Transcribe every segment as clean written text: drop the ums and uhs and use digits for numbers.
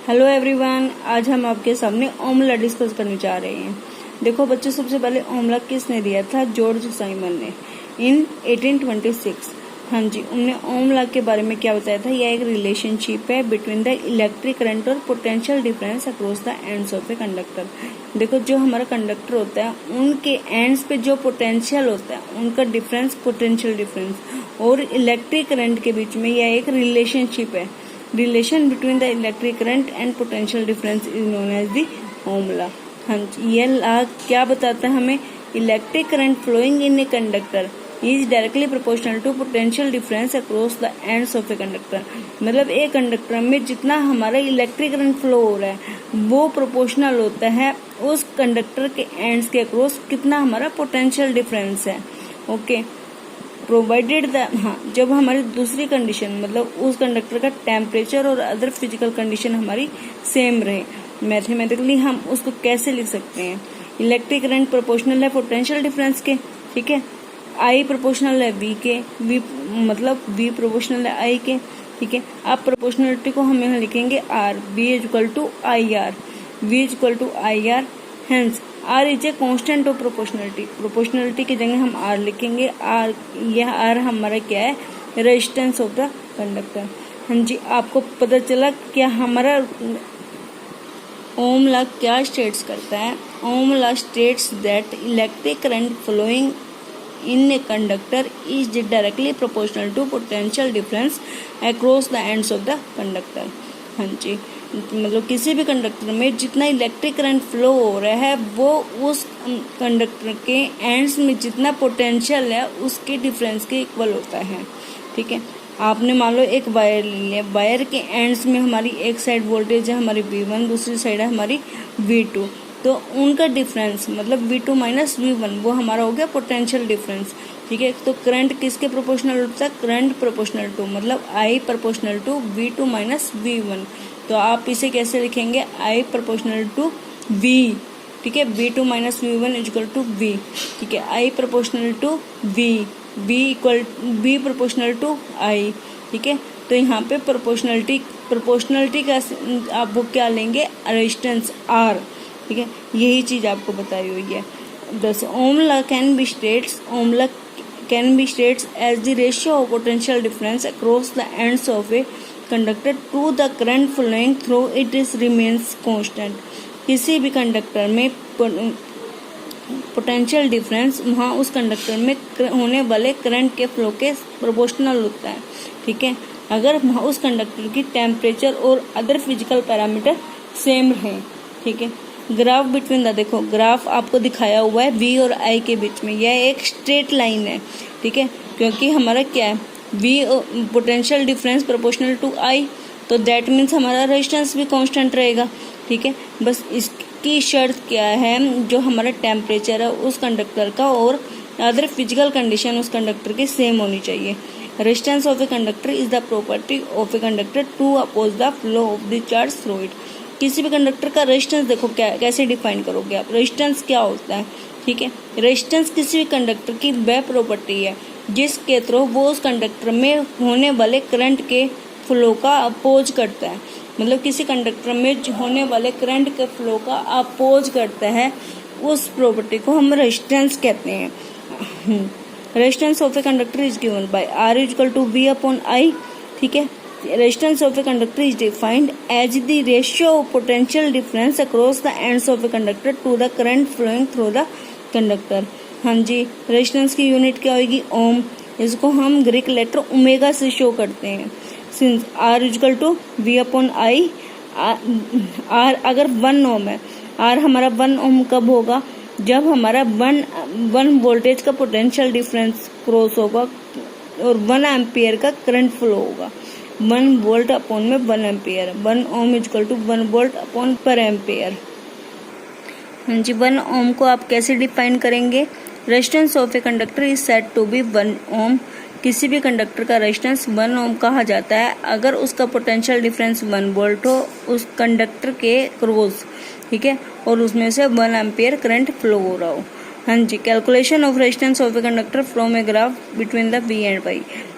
Hello everyone, आज हम आपके सामने ओमला डिस्कस करने जा रहे हैं। देखो बच्चों, सबसे पहले ओमला किसने दिया था? जॉर्ज साइमन ने इन 1826। हाँ जी, उन्होंने ओमला के बारे में क्या बताया था? यह एक रिलेशनशिप है बिटवीन द इलेक्ट्रिक करंट और potential difference across the ends of a conductor. देखो, जो हमारा कंडक्टर होता है उनके एंड्स पे जो पोटेंशियल होता है उनका डिफरेंस, पोटेंशियल डिफरेंस और इलेक्ट्रिक करंट के बीच में यह एक रिलेशनशिप है। Relation between the electric current and potential difference is known as the Ohm law. हाँ, यह लॉ क्या बताता है हमें? Electric current flowing in a conductor is directly proportional to potential difference across the ends of a conductor. मतलब एक conductor में जितना हमारा इलेक्ट्रिक करंट फ्लो हो रहा है वो प्रोपोर्शनल होता है उस कंडक्टर के एंड्स के अक्रॉस कितना हमारा पोटेंशियल डिफरेंस है। ओके, प्रोवाइडेड द जब हमारी दूसरी कंडीशन मतलब उस कंडक्टर का टेम्परेचर और अदर फिजिकल कंडीशन हमारी सेम रहे। मैथमेटिकली हम उसको कैसे लिख सकते हैं? इलेक्ट्रिक करंट प्रोपोर्शनल है पोटेंशियल डिफरेंस के, ठीक है। आई प्रोपोर्शनल है वी के, वी मतलब वी प्रोपोर्शनल है आई के, ठीक है। अब प्रोपोर्शनलिटी को हम यहाँ लिखेंगे R, B is equal to I R, V is equal to I R. Hence R is a constant of proportionality. Proportionality की जगह हम आर लिखेंगे। आर, यह आर हमारा क्या है? Resistance of the conductor. हाँ जी, आपको पता चला क्या हमारा ओम लॉ क्या स्टेट्स करता है? Ohm law states that electric current flowing in a conductor is directly proportional to potential difference across the ends of the conductor। हाँ जी, मतलब किसी भी कंडक्टर में जितना इलेक्ट्रिक करंट फ्लो हो रहा है वो उस कंडक्टर के एंड्स में जितना पोटेंशियल है उसके डिफरेंस के इक्वल होता है, ठीक है। आपने मान लो एक वायर ले लिया, वायर के एंड्स में हमारी एक साइड वोल्टेज है हमारी V1, दूसरी साइड है हमारी V2, तो उनका डिफरेंस मतलब V2 माइनस V1 वो हमारा हो गया पोटेंशियल डिफरेंस, ठीक है। तो करंट किसके प्रोपोर्शनल होता है? करंट प्रोपोर्शनल टू मतलब I proportional to V2 minus V1। तो आप इसे कैसे लिखेंगे? I प्रोपोर्शनल टू V, ठीक है। V2 minus V1 equal to V, ठीक है। I proportional to V, V proportional to I, ठीक है। तो यहाँ पे प्रोपोर्शनलिटी का आप वो क्या लेंगे? रेजिस्टेंस R, ठीक है। यही चीज आपको बताई हुई है। Thus Ohm law can be states as the ratio of potential difference across the ends of a conductor to the current flowing through it is remains constant. किसी भी कंडक्टर में पोटेंशियल डिफरेंस वहाँ उस कंडक्टर में होने वाले current के flow के प्रोपोर्शनल होता है, ठीक है, अगर वहाँ उस कंडक्टर की टेम्परेचर और अदर फिजिकल पैरामीटर सेम रहे, ठीक है। ग्राफ बिटवीन द, देखो ग्राफ आपको दिखाया हुआ है V और I के बीच में, यह एक स्ट्रेट लाइन है, ठीक है, क्योंकि हमारा क्या है? V potential difference proportional to I, तो दैट मीन्स हमारा रेजिस्टेंस भी कांस्टेंट रहेगा, ठीक है। बस इसकी शर्त क्या है? जो हमारा टेम्परेचर है उस कंडक्टर का और अदर फिजिकल कंडीशन उस कंडक्टर की सेम होनी चाहिए। Resistance of a conductor is the property of a conductor to oppose the flow of the charge through it. किसी भी कंडक्टर का रेजिस्टेंस देखो क्या कैसे डिफाइन करोगे आप? रेजिस्टेंस क्या होता है, ठीक है। रेजिस्टेंस किसी भी कंडक्टर की वह प्रॉपर्टी है जिसके थ्रू वो उस कंडक्टर में होने वाले करंट के फ्लो का अपोज करता है। मतलब किसी कंडक्टर में होने वाले करंट के फ्लो का अपोज करता है, उस प्रॉपर्टी को हम रेजिस्टेंस कहते हैं। Resistance of a conductor is given by R equal to V upon I, ठीक है। Resistance of a conductor is defined as the ratio of potential difference across the ends of a conductor to the current flowing through the conductor। हाँ जी, resistance की unit क्या होगी? Ohm. इसको हम Greek letter omega से show करते हैं। Since R equal to V upon I, R अगर 1 ओम है, R हमारा 1 ओम कब होगा? जब हमारा 1 वोल्टेज का पोटेंशियल डिफरेंस क्रॉस होगा और 1 एम्पियर का करंट फ्लो होगा। 1 वोल्ट अपॉन में 1 ampere, 1 ohm equal to 1 volt upon पर एम्पियर। हाँ जी, 1 ओम को आप कैसे डिफाइन करेंगे? Resistance of a conductor is said to be 1 ohm. किसी भी कंडक्टर का रेजिस्टेंस 1 ओम कहा जाता है अगर उसका पोटेंशियल डिफरेंस 1 वोल्ट हो उस कंडक्टर के क्रॉस, ठीक है, और उसमें से 1 एम्पियर करंट फ्लो हो रहा हो। हाँ जी, calculation of resistance of a conductor from a graph between the V and Y।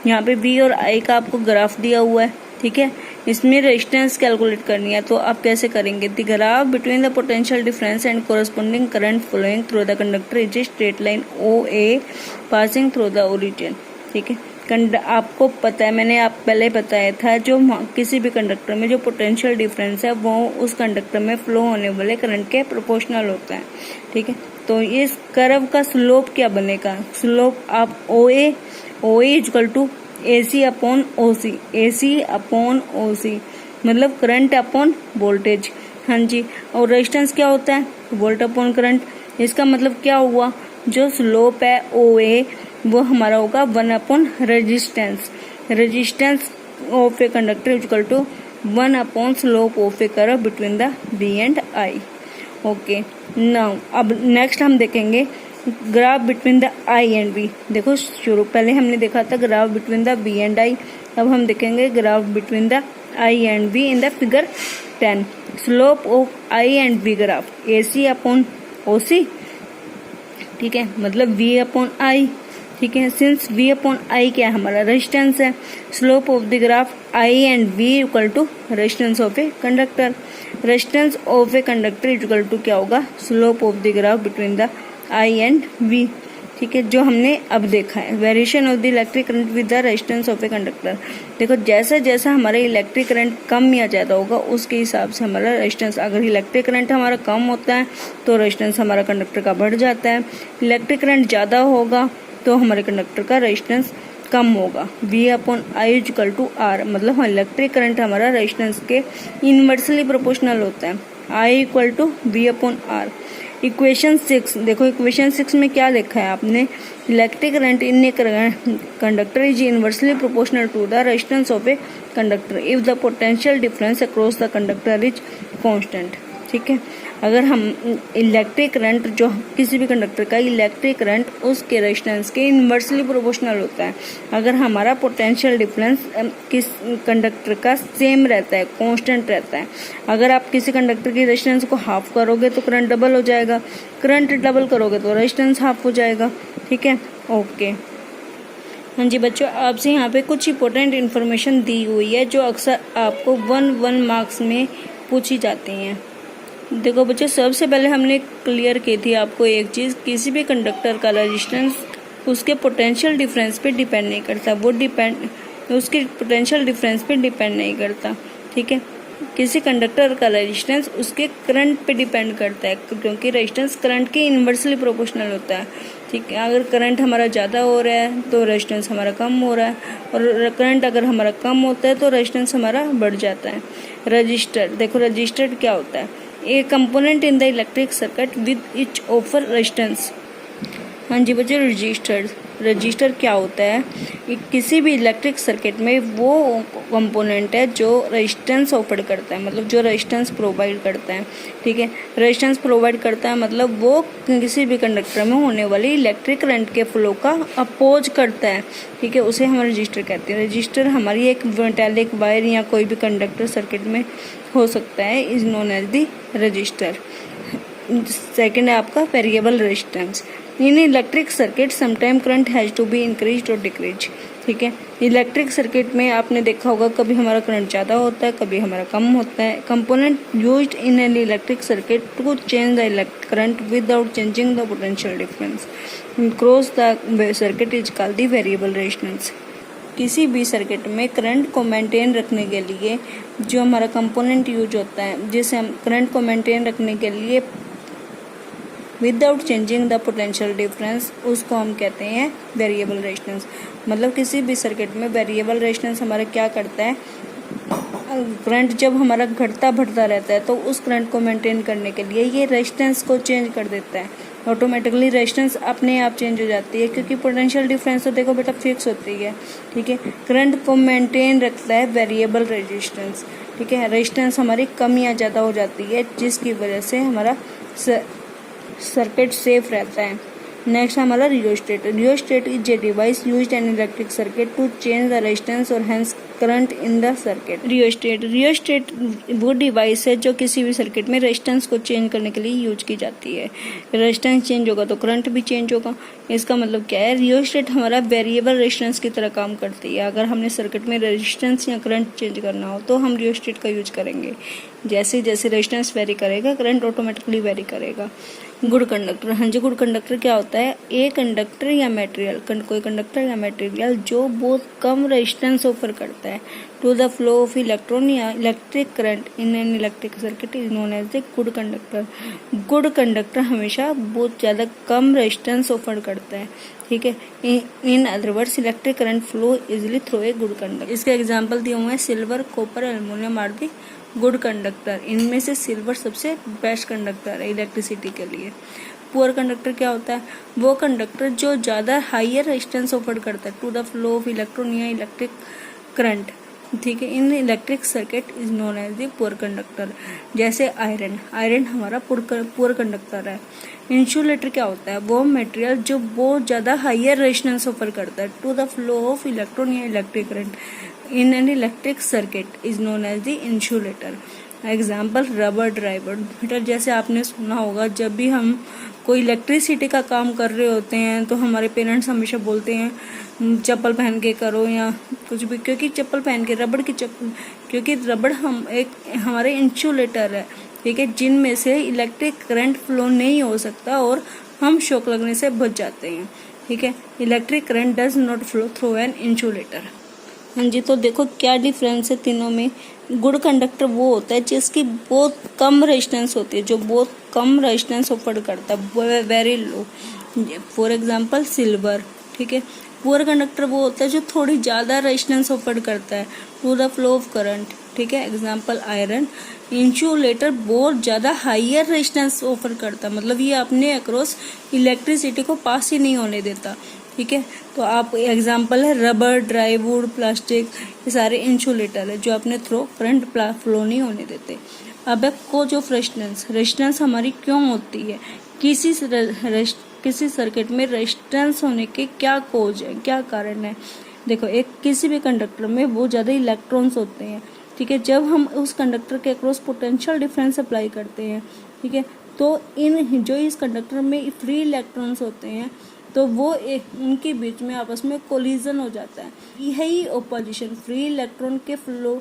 यहाँ पे V और I का आपको ग्राफ दिया हुआ है, ठीक है। इसमें रेजिस्टेंस कैलकुलेट करनी है, तो आप कैसे करेंगे? The graph between the potential difference and corresponding current flowing through the conductor is a straight line O A passing through the origin. ठीक है, आपको पता है, मैंने आप पहले बताया था, जो किसी भी कंडक्टर में जो पोटेंशियल डिफरेंस है वो उस कंडक्टर में फ्लो होने वाले करंट के प्रोपोर्शनल होता है। ठीक है, तो इस कर्व का स्लोप क्या बनेगा? स्लोप आप O A equal to AC upon OC, AC upon OC मतलब करंट अपॉन वोल्टेज। हाँ जी, और रेजिस्टेंस क्या होता है? Volt upon current. इसका मतलब क्या हुआ? जो स्लोप है OA वो हमारा होगा 1 upon resistance. Resistance of a conductor equal to 1 upon slope of a curve between the B and I। Okay, now अब नेक्स्ट हम देखेंगे graph between the I and V। देखो शुरू पहले हमने देखा था graph between the B and I, अब हम देखेंगे graph between the I and V in the figure 10। Slope of I and V graph AC upon OC। ठीक है, मतलब V अपॉन I। ठीक है, सिंस V अपॉन I क्या है? हमारा रेजिस्टेंस है। Slope of the graph I and V equal to resistance of a conductor. Resistance of a conductor equal to क्या होगा? Slope of the graph between the I and V। ठीक है, जो हमने अब देखा है variation of the electric current with the resistance of a conductor. देखो जैसा जैसा हमारा इलेक्ट्रिक करंट कम या ज़्यादा होगा उसके हिसाब से हमारा रेजिस्टेंस, अगर इलेक्ट्रिक करंट हमारा कम होता है तो रेजिस्टेंस हमारा कंडक्टर का बढ़ जाता है। इलेक्ट्रिक करंट ज़्यादा होगा तो हमारे कंडक्टर का रेजिस्टेंस कम होगा। V upon I equal to R मतलब इलेक्ट्रिक करंट हमारा रेजिस्टेंस के इनवर्सली प्रोपोर्शनल होता है। I equal to V upon R। Equation 6 देखो, इक्वेशन 6 में क्या लिखा है आपने? Electric current in a conductor is inversely proportional to the resistance of a conductor if the potential difference across the conductor is constant. ठीक है, अगर हम इलेक्ट्रिक करंट जो किसी भी कंडक्टर का इलेक्ट्रिक करंट उसके रेजिस्टेंस के इनवर्सली प्रोपोर्शनल होता है। अगर हमारा पोटेंशियल डिफरेंस किस कंडक्टर का सेम रहता है, कांस्टेंट रहता है। अगर आप किसी कंडक्टर की रेजिस्टेंस को हाफ करोगे तो करंट डबल हो जाएगा, करंट डबल करोगे तो रेजिस्टेंस हाफ हो जाएगा। ठीक है, ओके। हाँ जी बच्चों, आपसे यहाँ पे कुछ इंपॉर्टेंट इन्फॉर्मेशन दी हुई है जो अक्सर आपको 1 मार्क्स में पूछी जाती हैं। देखो बच्चों, सबसे पहले हमने क्लियर की थी आपको एक चीज़, किसी भी कंडक्टर का रेजिस्टेंस उसके पोटेंशियल डिफरेंस पे डिपेंड नहीं करता, वो उसके पोटेंशियल डिफरेंस पे डिपेंड नहीं करता। ठीक है, किसी कंडक्टर का रेजिस्टेंस उसके करंट पे डिपेंड करता है क्योंकि रेजिस्टेंस करंट के इनवर्सली प्रोपोर्शनल होता है। ठीक है, अगर करंट हमारा ज़्यादा हो रहा है तो रेजिस्टेंस हमारा कम हो रहा है, और करंट अगर हमारा कम होता है तो रेजिस्टेंस हमारा बढ़ जाता है। रजिस्टर, देखो रजिस्टर क्या होता है? ए component in the electric circuit with etch offer resistance. हाँ जी बच्चों, रजिस्टर क्या होता है? किसी भी इलेक्ट्रिक सर्किट में वो कंपोनेंट है जो रेजिस्टेंस ऑफर करता है, मतलब जो रेजिस्टेंस प्रोवाइड करता है। ठीक है, रेजिस्टेंस प्रोवाइड करता है मतलब वो किसी भी कंडक्टर में होने वाली इलेक्ट्रिक करंट के फ्लो का अपोज करता है। ठीक है, उसे हम रजिस्टर कहते हैं। रजिस्टर हमारी एक मेटालिक वायर या कोई भी कंडक्टर सर्किट में हो सकता है, is known as the resistor. Second है आपका variable resistance. In electric circuit sometime current has to be increase और डिक्रीज। ठीक है, इलेक्ट्रिक सर्किट में आपने देखा होगा कभी हमारा करंट ज़्यादा होता है, कभी हमारा कम होता है। Component used in an electric circuit to change the electric current without changing the potential difference cross the circuit is called the variable resistance. किसी भी सर्किट में करंट को मेंटेन रखने के लिए जो हमारा कंपोनेंट यूज होता है, जिसे हम करंट को मेंटेन रखने के लिए without changing the potential difference, उसको हम कहते हैं वेरिएबल रेजिस्टेंस। मतलब किसी भी सर्किट में वेरिएबल रेजिस्टेंस हमारा क्या करता है? करंट जब हमारा घटता बढ़ता रहता है तो उस करंट को मेंटेन करने के लिए ये रेजिस्टेंस को चेंज कर देता है। ऑटोमेटिकली रेजिस्टेंस अपने आप चेंज हो जाती है क्योंकि पोटेंशियल डिफरेंस तो देखो बेटा फिक्स होती है। ठीक है, करंट को मेंटेन रखता है वेरिएबल रेजिस्टेंस। ठीक है, रेजिस्टेंस हमारी कम या ज़्यादा हो जाती है जिसकी वजह से हमारा सर्किट सेफ रहता है। नेक्स्ट हमारा rheostat. Rheostat is a device used in electric circuit to change the resistance और hence current in the circuit. Rheostat वो डिवाइस है जो किसी भी सर्किट में रेजिस्टेंस को चेंज करने के लिए यूज की जाती है। रेजिस्टेंस चेंज होगा तो करंट भी चेंज होगा। इसका मतलब क्या है, रियोस्टेट हमारा वेरिएबल रेजिस्टेंस की तरह काम करती है। अगर हमने सर्किट में रेजिस्टेंस या करंट चेंज करना हो तो हम रियोस्टेट का यूज करेंगे। जैसे जैसे रेजिस्टेंस वेरी करेगा करंट ऑटोमेटिकली वेरी करेगा। गुड कंडक्टर, हाँ जी, गुड कंडक्टर क्या होता है, ए कंडक्टर या मटेरियल, कोई कंडक्टर या मटेरियल जो बहुत कम रेजिस्टेंस ऑफर करता है to the flow of electron या electric current in an electric circuit is known as the good conductor. Good conductor हमेशा बहुत ज़्यादा कम रेजिस्टेंस ऑफर करता है, ठीक है। In other words electric current flow easily through a good conductor. इसके example दिए हुए हैं silver, copper, aluminium are the good conductor. इनमें से सिल्वर सबसे बेस्ट कंडक्टर है इलेक्ट्रिसिटी के लिए। पुअर कंडक्टर क्या होता है, वो कंडक्टर जो ज़्यादा हायर रेजिस्टेंस ऑफर करता है to the flow of electron या इलेक्ट्रिक करंट, ठीक है, in electric circuit is known as the poor conductor. जैसे आयरन हमारा पुअर कंडक्टर है। इंसुलेटर क्या होता है, वो मटेरियल जो बहुत ज़्यादा हायर रेजिस्टेंस ऑफर करता है to the flow of electron या electric current in an electric circuit is known as the insulator. Example rubber meter. जैसे आपने सुना होगा, जब भी हम कोई इलेक्ट्रिसिटी का काम कर रहे होते हैं तो हमारे पेरेंट्स हमेशा बोलते हैं चप्पल पहन के करो या कुछ भी, क्योंकि चप्पल पहन के क्योंकि रबड़ हमारे इंसुलेटर है, ठीक है, जिनमें से इलेक्ट्रिक करंट फ्लो नहीं हो सकता और हम शॉक लगने से बच जाते हैं, ठीक है। Electric current does not flow through an insulator. हाँ जी, तो देखो क्या डिफरेंस है तीनों में। गुड कंडक्टर वो होता है जिसकी बहुत कम रेजिस्टेंस होती है, जो बहुत कम रेजिस्टेंस ऑफर करता है, very low. For example silver, ठीक है। पुअर कंडक्टर वो होता है जो थोड़ी ज़्यादा रेजिस्टेंस ऑफर करता है to the flow of current, ठीक है। Example iron. इंसुलेटर बहुत ज़्यादा हायर रेजिस्टेंस ऑफर करता है, मतलब ये अपने अक्रॉस इलेक्ट्रिसिटी को पास ही नहीं होने देता, ठीक है। तो आप एग्जांपल है रबर, ड्राईवुड, प्लास्टिक, ये सारे इंसुलेटर है जो अपने थ्रू करंट फ्लो नहीं होने देते। अब है कोज ऑफ रेजिस्टेंस हमारी क्यों होती है, किसी सर्किट में रेजिस्टेंस होने के क्या कोज है, क्या कारण है। देखो, किसी भी कंडक्टर में बहुत ज़्यादा इलेक्ट्रॉन्स होते हैं, ठीक है। जब हम उस कंडक्टर के अक्रॉस पोटेंशियल डिफरेंस अप्लाई करते हैं, ठीक है, तो इस कंडक्टर में फ्री इलेक्ट्रॉन्स होते हैं तो वो उनके बीच में आपस में कोलिजन हो जाता है। यही ऑपोजिशन, फ्री इलेक्ट्रॉन के फ्लो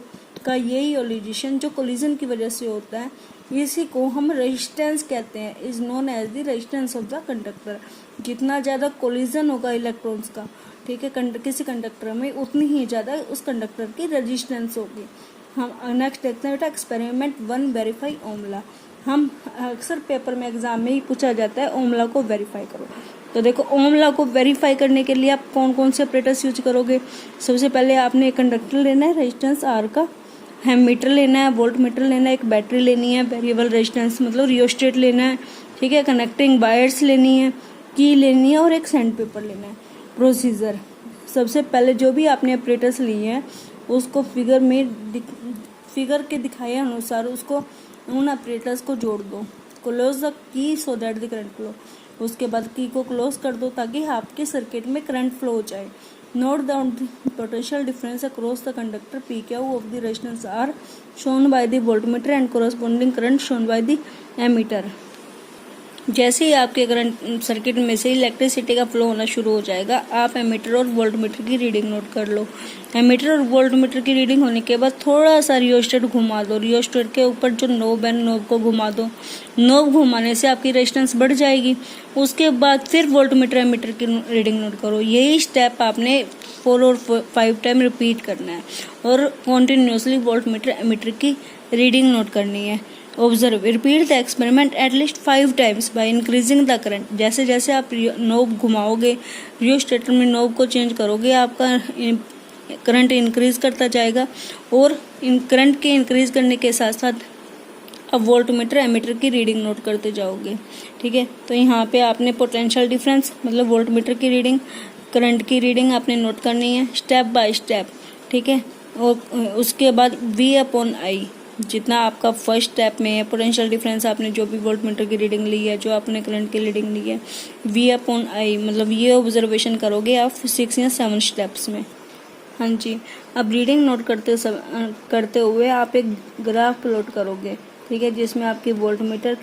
का यही ऑपोजिशन जो कोलिजन की वजह से होता है, इसी को हम रेजिस्टेंस कहते हैं, is known as the resistance of the conductor. जितना ज़्यादा कोलिजन होगा इलेक्ट्रॉन्स का, ठीक है, किसी कंडक्टर में, उतनी ही ज़्यादा उस कंडक्टर की रेजिस्टेंस होगी। हम नेक्स्ट देखते हैं बेटा एक्सपेरिमेंट 1 वेरीफाई ओमला। हम अक्सर पेपर में एग्जाम में ही पूछा जाता है ओमला को वेरीफाई करो। तो देखो, ओमला को वेरीफाई करने के लिए आप कौन कौन से ऑपरेटर्स यूज करोगे। सबसे पहले आपने एक कंडक्टर लेना है रेजिस्टेंस आर का, मीटर लेना है, वोल्ट मीटर लेना है, एक बैटरी लेनी है, वेरिएबल रेजिस्टेंस मतलब रियोस्टेट लेना है, ठीक है, कनेक्टिंग वायर्स लेनी है, की लेनी है और एक सैंड पेपर लेना है। प्रोसीजर, सबसे पहले जो भी आपने ऑपरेटर्स लिए हैं उसको फिगर के दिखाए अनुसार उसको उन ऑपरेटर्स को जोड़ दो। Close the key so that the current flow. उसके बाद की को क्लोज कर दो ताकि आपके सर्किट में करंट फ्लो हो जाए। Note down the potential difference across the conductor P Q of the resistance R shown by the voltmeter and corresponding current shown by the ammeter. जैसे ही आपके करंट सर्किट में से इलेक्ट्रिसिटी का flow होना शुरू हो जाएगा, आप एमीटर और वोल्टमीटर की रीडिंग नोट कर लो। एमीटर और वोल्टमीटर की रीडिंग होने के बाद थोड़ा सा रियोस्टेट घुमा दो। रियोस्टेट के ऊपर जो नोब है, नोब को घुमा दो। नोब घुमाने से आपकी रेजिस्टेंस बढ़ जाएगी। उसके बाद फिर वोल्टमीटर एमीटर की रीडिंग नोट करो। यही स्टेप आपने 4 और 5 टाइम रिपीट करना है और कॉन्टिन्यूसली वोल्टमीटर एमीटर की रीडिंग नोट करनी है। Observe, repeat the experiment at least 5 times by increasing the current. जैसे जैसे आप नोब घुमाओगे, रियोस्टेटर में नोब को चेंज करोगे, आपका करंट इंक्रीज करता जाएगा और करंट के इंक्रीज करने के साथ साथ अब वोल्टमीटर एमीटर की रीडिंग नोट करते जाओगे, ठीक है। तो यहाँ पे आपने पोटेंशियल डिफरेंस मतलब वोल्टमीटर की रीडिंग, करंट की रीडिंग आपने नोट करनी है स्टेप बाय स्टेप, ठीक है। और उसके बाद V/I, जितना आपका फर्स्ट स्टेप में है पोटेंशियल डिफरेंस, आपने जो भी वोल्टमीटर की रीडिंग ली है, जो आपने करंट की रीडिंग ली है, V/I मतलब ये ऑब्जर्वेशन करोगे आप 6 या 7 स्टेप्स में। हाँ जी, अब रीडिंग नोट करते हुए आप एक ग्राफ प्लॉट करोगे, ठीक है, जिसमें आपकी वोल्टमीटर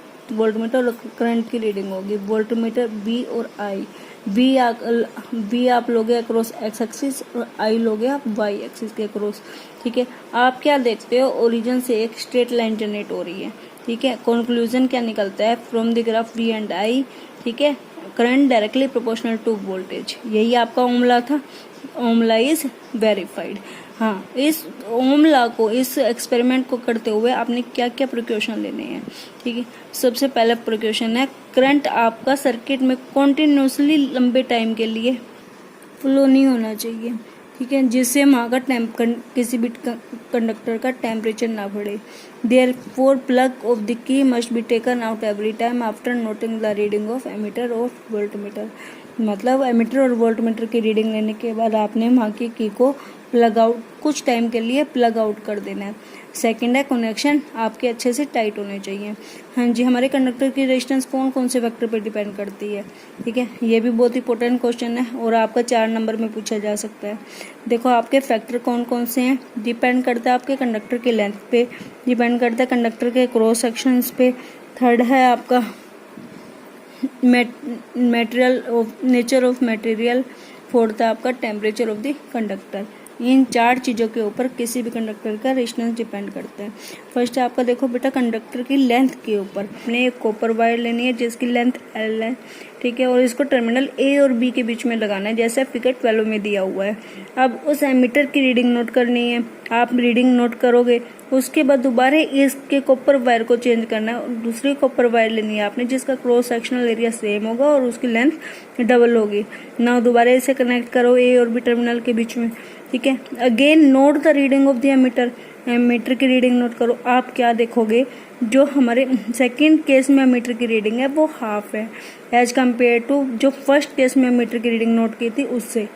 और करंट की रीडिंग होगी। वोल्टमीटर बी और आई, बी आप लोगे अक्रॉस एक्स एक्सिस और आई लोगे आप वाई एक्सिस के अक्रॉस, ठीक है। आप क्या देखते हो, ओरिजिन से एक स्ट्रेट लाइन जनरेट हो रही है, ठीक है। कंक्लूजन क्या निकलता है, from the graph V and I, ठीक है, current directly proportional to voltage, यही आपका ओम लॉ था। Ohm law is verified. हाँ, इस ओम लॉ को, इस एक्सपेरिमेंट को करते हुए आपने क्या क्या प्रिकॉशन लेने हैं, ठीक है। सबसे पहला प्रिकॉशन है, करंट आपका सर्किट में कॉन्टिन्यूसली लंबे टाइम के लिए फ्लो नहीं होना चाहिए, ठीक है, जिससे वहाँ का किसी भी कंडक्टर का टेम्परेचर ना बढ़े। Therefore plug of the key must be taken out every time after noting the reading of ammeter और वोल्टमीटर। मतलब एमीटर और वोल्टमीटर की रीडिंग लेने के बाद आपने वहाँ की की को प्लग आउट, कुछ टाइम के लिए प्लग आउट कर देना है। सेकंड है, कनेक्शन आपके अच्छे से टाइट होने चाहिए। हाँ जी, हमारे कंडक्टर की रेजिस्टेंस कौन कौन से फैक्टर पर डिपेंड करती है, ठीक है, ये भी बहुत इंपॉर्टेंट क्वेश्चन है और आपका 4 नंबर में पूछा जा सकता है। देखो आपके फैक्टर कौन कौन से हैं, डिपेंड करता है आपके कंडक्टर की लेंथ पे, डिपेंड करता है कंडक्टर के क्रॉस सेक्शंस पे। थर्ड है आपका नेचर ऑफ मटेरियल। फोर्थ है आपका टेम्परेचर ऑफ द कंडक्टर। इन 4 चीज़ों के ऊपर किसी भी कंडक्टर का रेजिस्टेंस डिपेंड करता है। फर्स्ट आपका देखो बेटा, कंडक्टर की लेंथ के ऊपर आपने एक कॉपर वायर लेनी है जिसकी लेंथ L है, ठीक है, और इसको टर्मिनल A और B के बीच में लगाना है, जैसे फिगर 12 में दिया हुआ है। अब उस एमीटर की रीडिंग नोट करनी है, आप रीडिंग नोट करोगे, उसके बाद दोबारा इसके कॉपर वायर को चेंज करना है और दूसरी कॉपर वायर लेनी है आपने जिसका क्रॉस सेक्शनल एरिया सेम होगा और उसकी लेंथ डबल होगी। ना दोबारा इसे कनेक्ट करो A और B टर्मिनल के बीच में, ठीक है। Again note the reading of the ammeter, ammeter की रीडिंग नोट करो। आप क्या देखोगे, जो हमारे सेकंड केस में एमीटर की रीडिंग है वो हाफ है एज कम्पेयर टू जो फर्स्ट केस में एमीटर की रीडिंग नोट की थी उससे।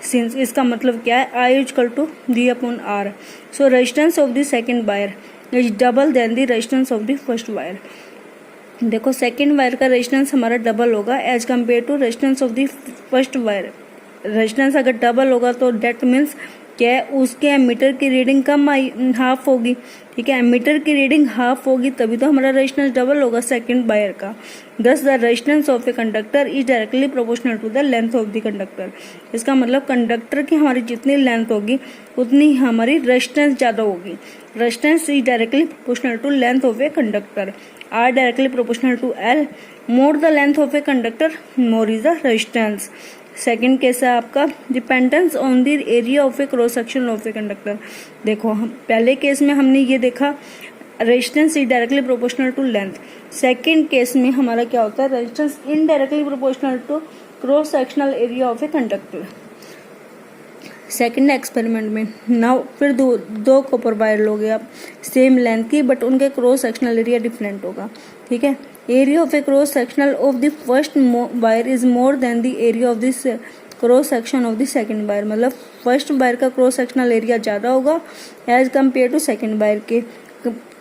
सिंस इसका मतलब क्या है, I equal to D/R। So resistance of the second wire is double than the resistance of the first wire. देखो सेकंड वायर का रेजिस्टेंस हमारा डबल होगा as compare to resistance of the first wire. Resistance अगर double होगा तो that means क्या है, उसके एमीटर की रीडिंग कम हाफ होगी, ठीक है। एमीटर की रीडिंग हाफ होगी तभी तो हमारा रेजिस्टेंस डबल होगा सेकंड वायर का। Thus the resistance of a conductor is directly proportional to the length of the conductor. इसका मतलब कंडक्टर की हमारी जितनी लेंथ होगी उतनी हमारी रेजिस्टेंस ज़्यादा होगी। Resistance is directly proportional to length of a conductor. R directly proportional to L। More the length of a conductor more is the resistance. Second case है आपका dependence on the area of a cross section of a conductor. देखो हम पहले case में हमने ये देखा resistance is directly proportional to length. Second case में हमारा क्या होता है, resistance indirectly proportional to cross sectional area of a conductor. Second experiment में नाउ फिर दो कॉपर वायर लोगे आप सेम लेंथ की, बट उनके क्रॉस सेक्शनल एरिया डिफरेंट होगा, ठीक है। Area of a cross sectional of the first wire is more than the area of this cross section of the second wire. मतलब first wire का cross sectional area ज़्यादा होगा as compare to second wire के।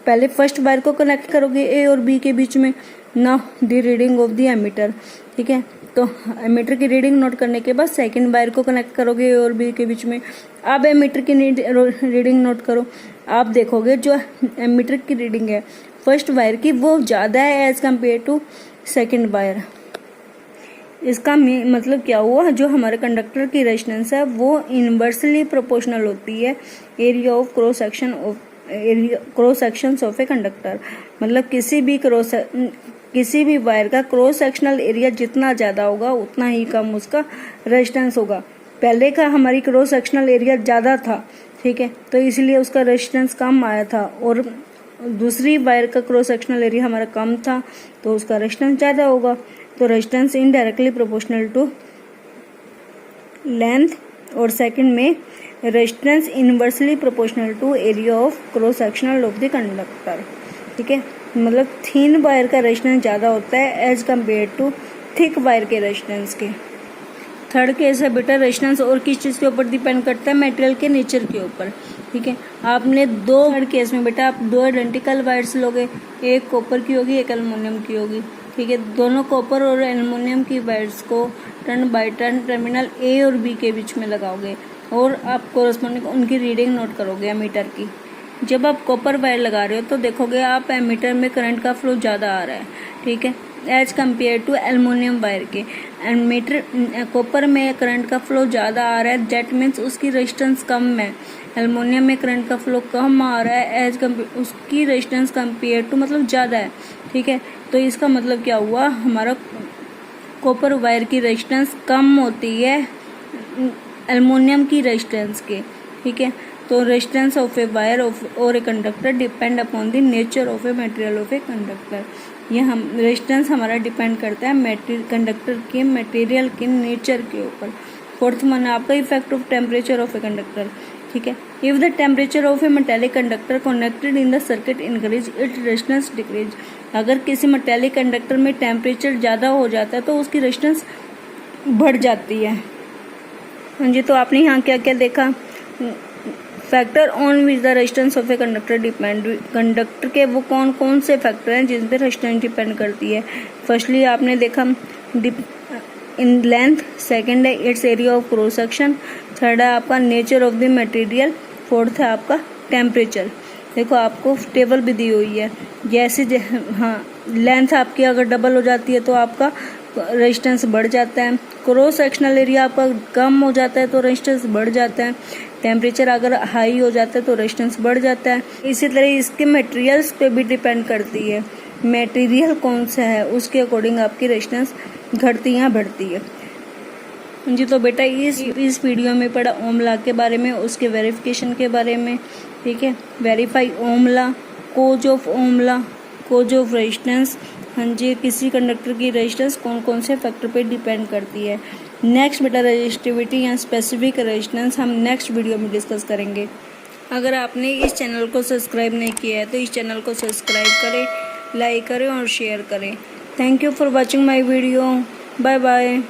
पहले first wire को connect करोगे A और B के बीच में, ना the reading of the ammeter, ठीक है। तो एमीटर की रीडिंग नोट करने के बाद सेकंड वायर को कनेक्ट करोगे A और B के बीच में। अब एमीटर की रीडिंग नोट करो। आप देखोगे जो एमीटर की रीडिंग है फर्स्ट वायर की वो ज़्यादा है as compare to second wire. इसका मतलब क्या हुआ, जो हमारे कंडक्टर की रेजिस्टेंस है वो इनवर्सली प्रोपोर्शनल होती है area of cross sections of a conductor. मतलब किसी भी वायर का क्रॉस सेक्शनल एरिया जितना ज़्यादा होगा उतना ही कम उसका रेजिस्टेंस होगा। पहले का हमारी क्रॉस सेक्शनल एरिया ज़्यादा था, ठीक है, तो इसलिए उसका रेजिस्टेंस कम आया था, और दूसरी वायर का क्रॉस सेक्शनल एरिया हमारा कम था तो उसका रेजिस्टेंस ज़्यादा होगा। तो resistance indirectly proportional to length, और सेकंड में resistance inversely proportional to area of cross sectional of the conductor, ठीक है। मतलब थिन वायर का रेजिस्टेंस ज़्यादा होता है as compare to thick wire के रेजिस्टेंस के। थर्ड केस है बेटा, रेजिस्टेंस और किस चीज़ के ऊपर डिपेंड करता है, मटेरियल के नेचर के ऊपर, ठीक है। आपने थर्ड केस में बेटा आप 2 आइडेंटिकल वायर्स लोगे, एक कॉपर की होगी एक एल्युमिनियम की होगी, ठीक है। दोनों कॉपर और एल्युमिनियम की वायर्स को turn by turn terminal A और B के बीच में लगाओगे। और आप कोरस्पॉन्डिंग उनकी रीडिंग नोट करोगे एमीटर की। जब आप कॉपर वायर लगा रहे हो तो देखोगे आप एमीटर में करंट का फ्लो ज़्यादा आ रहा है, ठीक है, as compare to aluminium wire के। एमीटर कॉपर में करंट का फ्लो ज़्यादा आ रहा है, दैट मीन्स उसकी रेजिस्टेंस कम है। एल्युमिनियम में करंट का फ्लो कम आ रहा है, उसकी रेजिस्टेंस कम्पेयर टू मतलब ज़्यादा है, ठीक है। तो इसका मतलब क्या हुआ, हमारा कॉपर वायर की रेजिस्टेंस कम होती है एल्युमिनियम की रेजिस्टेंस के, ठीक है। तो रेजिस्टेंस ऑफ ए वायर और a conductor depend upon the nature of a material of a conductor. ये हम रेजिस्टेंस हमारा डिपेंड करता है कंडक्टर के मटेरियल के नेचर के ऊपर। फोर्थ वन आपका effect of temperature of a conductor, ठीक है। If the temperature of A metallic conductor connected in the circuit increase it resistance decrease. अगर किसी मेटेलिक कंडक्टर में टेम्परेचर ज़्यादा हो जाता है तो उसकी रेजिस्टेंस बढ़ जाती है। हाँ जी, तो आपने यहाँ क्या क्या देखा, factor on which the resistance of a conductor depend. Conductor के वो कौन कौन से फैक्टर हैं जिन पे रेजिस्टेंस डिपेंड करती है। फर्स्टली आपने देखा इन लेंथ, सेकंड है it's area of cross section, third है आपका nature of the material, fourth है आपका टेम्परेचर। देखो आपको टेबल भी दी हुई है, जैसे हाँ लेंथ आपकी अगर डबल हो जाती है तो आपका रेजिस्टेंस बढ़ जाता है, क्रॉस सेक्शनल एरिया आपका कम हो जाता है तो रेजिस्टेंस बढ़ जाता है, टेम्परेचर अगर हाई हो जाता है तो रेजिस्टेंस बढ़ जाता है। इसी तरह इसके मटेरियल्स पे भी डिपेंड करती है, मटेरियल कौन सा है उसके अकॉर्डिंग आपकी रेजिस्टेंस घटती या बढ़ती है। जी, तो बेटा इस वीडियो में पढ़ा ओम लॉ के बारे में, उसके वेरिफिकेशन के बारे में, ठीक है। Verify Ohm law, cause of Ohm law, cause of resistance. हाँ जी, किसी कंडक्टर की रेजिस्टेंस कौन कौन से फैक्टर पे डिपेंड करती है। नेक्स्ट बेटा रेजिस्टिविटी या स्पेसिफिक रेजिस्टेंस हम नेक्स्ट वीडियो में डिस्कस करेंगे। अगर आपने इस चैनल को सब्सक्राइब नहीं किया है तो इस चैनल को सब्सक्राइब करें, लाइक करें और शेयर करें। Thank you for watching my video. Bye bye.